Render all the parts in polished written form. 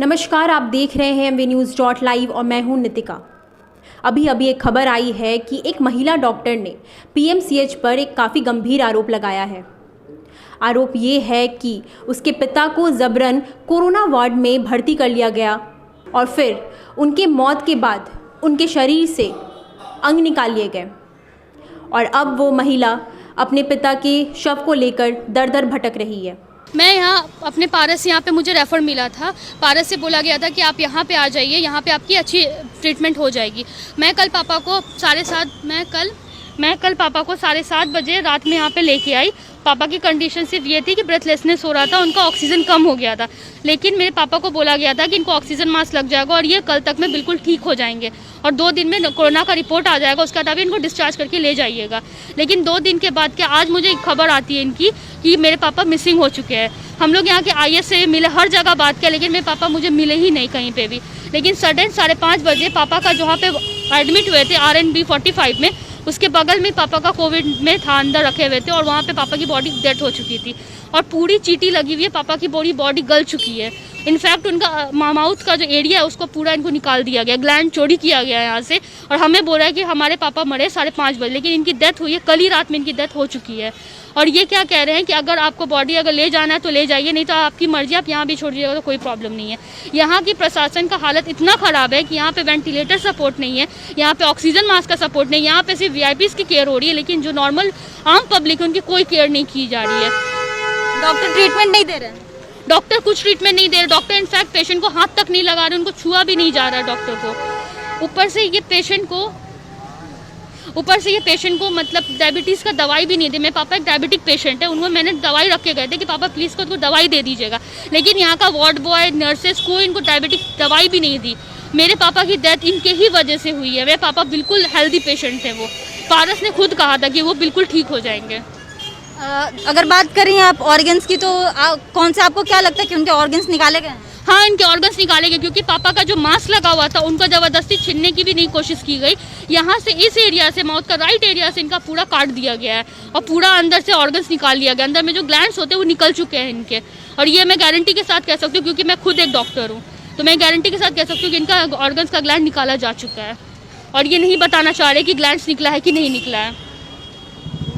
नमस्कार, आप देख रहे हैं MVNews.live और मैं हूं नितिका। अभी एक खबर आई है कि एक महिला डॉक्टर ने PMCH पर एक काफ़ी गंभीर आरोप लगाया है। आरोप ये है कि उसके पिता को ज़बरन कोरोना वार्ड में भर्ती कर लिया गया और फिर उनके मौत के बाद उनके शरीर से अंग निकाल लिए गए और अब वो महिला अपने पिता के शव को लेकर दर भटक रही है। मैं यहाँ अपने पारस यहाँ पे मुझे रेफ़र मिला था। पारस से बोला गया था कि आप यहाँ पे आ जाइए, यहाँ पे आपकी अच्छी ट्रीटमेंट हो जाएगी। मैं कल पापा को 7:30 बजे रात में यहाँ पे लेके आई। पापा की कंडीशन सिर्फ ये थी कि ब्रेथलेसनेस हो रहा था, उनका ऑक्सीजन कम हो गया था। लेकिन मेरे पापा को बोला गया था कि इनको ऑक्सीजन मास्क लग जाएगा और ये कल तक में बिल्कुल ठीक हो जाएंगे और 2 दिन में कोरोना का रिपोर्ट आ जाएगा, उसके बाद इनको डिस्चार्ज करके ले जाइएगा। लेकिन 2 दिन के बाद क्या आज मुझे खबर आती है इनकी कि मेरे पापा मिसिंग हो चुके हैं। हम लोग यहाँ के IS से मिले, हर जगह बात किया, लेकिन मेरे पापा मुझे मिले ही नहीं कहीं पे भी। लेकिन सडन 5:30 बजे पापा का जहाँ पे एडमिट हुए थे RNB 45 में, उसके बगल में पापा का कोविड में था, अंदर रखे हुए थे और वहाँ पे पापा की बॉडी डेथ हो चुकी थी और पूरी चीटी लगी हुई है। पापा की बॉडी गल चुकी है। इनफैक्ट उनका माउथ का जो एरिया है उसको पूरा इनको निकाल दिया गया, ग्लैंड चोरी किया गया यहाँ से और हमें बोला है कि हमारे पापा मरे 5:30 बजे, लेकिन इनकी डेथ हुई है, कल ही रात में इनकी डेथ हो चुकी है। और ये क्या कह रहे हैं कि अगर आपको बॉडी अगर ले जाना है तो ले जाइए, नहीं तो आपकी मर्जी, आप यहाँ भी छोड़ दीजिएगा तो कोई प्रॉब्लम नहीं है। यहाँ की प्रशासन का हालत इतना ख़राब है कि यहाँ पे वेंटिलेटर सपोर्ट नहीं है, यहाँ पे ऑक्सीजन मास्क का सपोर्ट नहीं है, यहाँ पे सिर्फ VIPs की केयर हो रही है, लेकिन जो नॉर्मल आम पब्लिक है उनकी कोई केयर नहीं की जा रही है। डॉक्टर ट्रीटमेंट नहीं दे रहे हैं, डॉक्टर कुछ ट्रीटमेंट नहीं दे रहे। डॉक्टर इनफैक्ट पेशेंट को हाथ तक नहीं लगा रहे, उनको छुआ भी नहीं जा रहा है डॉक्टर को। ऊपर से ये पेशेंट को मतलब डायबिटीज़ का दवाई भी नहीं दी। मेरे पापा एक डायबिटिक पेशेंट है, उनको मैंने दवाई रख के गए थे कि पापा प्लीज़ को दवाई दे दीजिएगा, लेकिन यहाँ का वार्ड बॉय, नर्सेस कोई इनको डायबिटिक दवाई भी नहीं दी। मेरे पापा की डेथ इनके ही वजह से हुई है। मेरे पापा बिल्कुल हेल्दी पेशेंट थे। वो पारस ने खुद कहा था कि वो बिल्कुल ठीक हो जाएंगे। अगर बात करें आप ऑर्गन्स की तो कौन से आपको क्या लगता है कि उनके ऑर्गन्स निकाले गए हैं? हाँ, इनके ऑर्गन्स निकाले गए क्योंकि पापा का जो मास्क लगा हुआ था उनको ज़बरदस्ती छीनने की भी नहीं कोशिश की गई। यहाँ से इस एरिया से, माउथ का राइट एरिया से इनका पूरा काट दिया गया है और पूरा अंदर से ऑर्गन्स निकाल लिया गया। अंदर में जो ग्लैंड्स होते हैं वो निकल चुके हैं इनके, और ये मैं गारंटी के साथ कह सकती हूँ क्योंकि मैं खुद एक डॉक्टर हूँ, तो मैं गारंटी के साथ कह सकती हूँ कि इनका ऑर्गन्स का ग्लैंड निकाला जा चुका है और ये नहीं बताना चाह रहे कि ग्लैंड्स निकला है कि नहीं निकला है।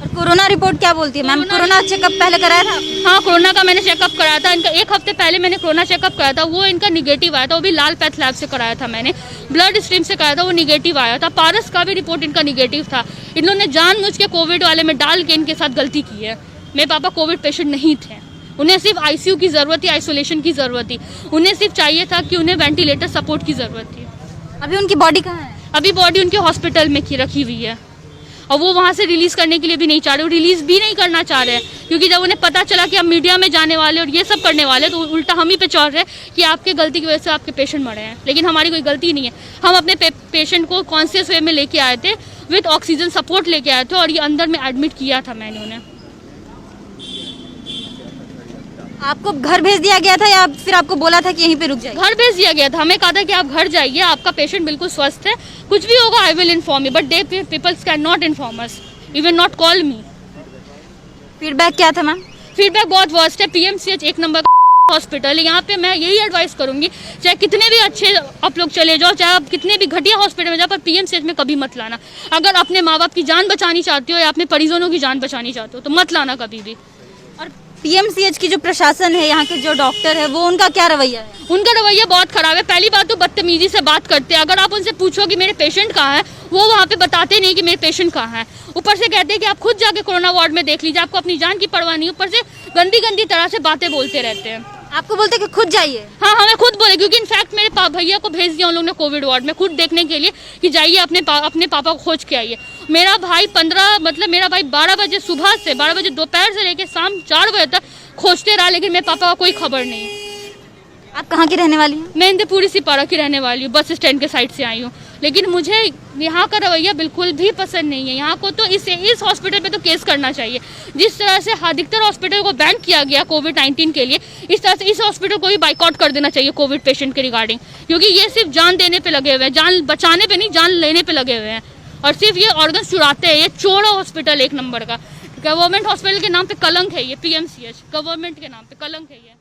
कोरोना रिपोर्ट क्या बोलती है मैम? कोरोना चेकअप पहले कराया था? हाँ, कोरोना का मैंने चेकअप कराया था। इनका 1 हफ्ते पहले मैंने कोरोना चेकअप कराया था, वो इनका निगेटिव आया था। वो भी लाल पैथ लैब से कराया था मैंने, ब्लड स्ट्रीम से कराया था, वो निगेटिव आया था। पारस का भी रिपोर्ट इनका निगेटिव था। इन्होंने जानबूझ के कोविड वाले में डाल के इनके साथ गलती की है। मेरे पापा कोविड पेशेंट नहीं थे, उन्हें सिर्फ ICU की ज़रूरत थी, आइसोलेशन की ज़रूरत थी। उन्हें सिर्फ चाहिए था कि उन्हें वेंटिलेटर सपोर्ट की ज़रूरत थी। अभी उनकी बॉडी कहाँ है? अभी बॉडी उनके हॉस्पिटल में रखी हुई है और वो वहाँ से रिलीज़ करने के लिए भी नहीं चाह रहे, वो रिलीज़ भी नहीं करना चाह रहे हैं क्योंकि जब उन्हें पता चला कि हम मीडिया में जाने वाले और ये सब करने वाले तो उल्टा हम ही पे चढ़ रहे हैं कि आपके गलती की वजह से आपके पेशेंट मरे हैं। लेकिन हमारी कोई गलती नहीं है। हम अपने पेशेंट को कॉन्शियस वे में लेके आए थे, विद ऑक्सीजन सपोर्ट लेके आए थे और ये अंदर में एडमिट किया था मैंने उन्हें। आपको घर भेज दिया गया था या फिर आपको बोला था कि यहीं पे रुक जाइए? घर भेज दिया गया था, हमें कहा था कि आप घर जाइए, आपका पेशेंट बिल्कुल स्वस्थ है, कुछ भी होगा I will inform you, but they peoples can not inform us, even not call me. Feedback क्या था मैम? फीडबैक बहुत वर्स्ट है। PMCH 1 नंबर हॉस्पिटल है। यहाँ पे मैं यही एडवाइस करूँगी, चाहे कितने भी अच्छे आप लोग चले जाओ, चाहे आप कितने भी घटिया हॉस्पिटल में जाओ, पर PMCH में कभी मत लाना। अगर अपने माँ बाप की जान बचानी चाहते हो या अपने परिजनों की जान बचानी चाहते हो तो मत लाना कभी भी। और PMCH की जो प्रशासन है, यहाँ के जो डॉक्टर है, वो उनका क्या रवैया है? उनका रवैया बहुत खराब है। पहली बात तो बदतमीजी से बात करते हैं। अगर आप उनसे पूछो कि मेरे पेशेंट कहाँ है, वो वहाँ पे बताते नहीं कि मेरे पेशेंट कहाँ है। ऊपर से कहते हैं कि आप खुद जाके कोरोना वार्ड में देख लीजिए, आपको अपनी जान की परवाह नहीं। ऊपर से गंदी तरह से बातें बोलते रहते हैं। आपको बोलते कि खुद जाइए? हाँ, हमें खुद बोले, क्योंकि इनफैक्ट मेरे भैया को भेज दिया उन लोगों ने कोविड वार्ड में खुद देखने के लिए कि जाइए अपने पापा को खोज के आइए। मेरा भाई 12 बजे सुबह से 12 बजे दोपहर से लेकर शाम 4 बजे तक खोजते रहा, लेकिन मेरे पापा का कोई खबर नहीं। आप कहाँ की रहने वाली हैं? मैं इंदपुरी सिपारा की रहने वाली हूँ, बस स्टैंड के साइड से आई हूँ। लेकिन मुझे यहाँ का रवैया बिल्कुल भी पसंद नहीं है। यहाँ को तो इस हॉस्पिटल पे तो केस करना चाहिए। जिस तरह से अधिकतर हॉस्पिटल को बैन किया गया कोविड-19 के लिए, इस तरह से इस हॉस्पिटल को भी बाइकआउट कर देना चाहिए कोविड पेशेंट के रिगार्डिंग, क्योंकि ये सिर्फ जान देने पे लगे हुए हैं, जान बचाने पे नहीं, जान लेने पे लगे हुए हैं और सिर्फ ये ऑर्गन चुराते हैं। ये चोर हॉस्पिटल 1 नंबर का, गवर्नमेंट हॉस्पिटल के नाम पे कलंक है ये। PMCH गवर्नमेंट के नाम पे कलंक है ये।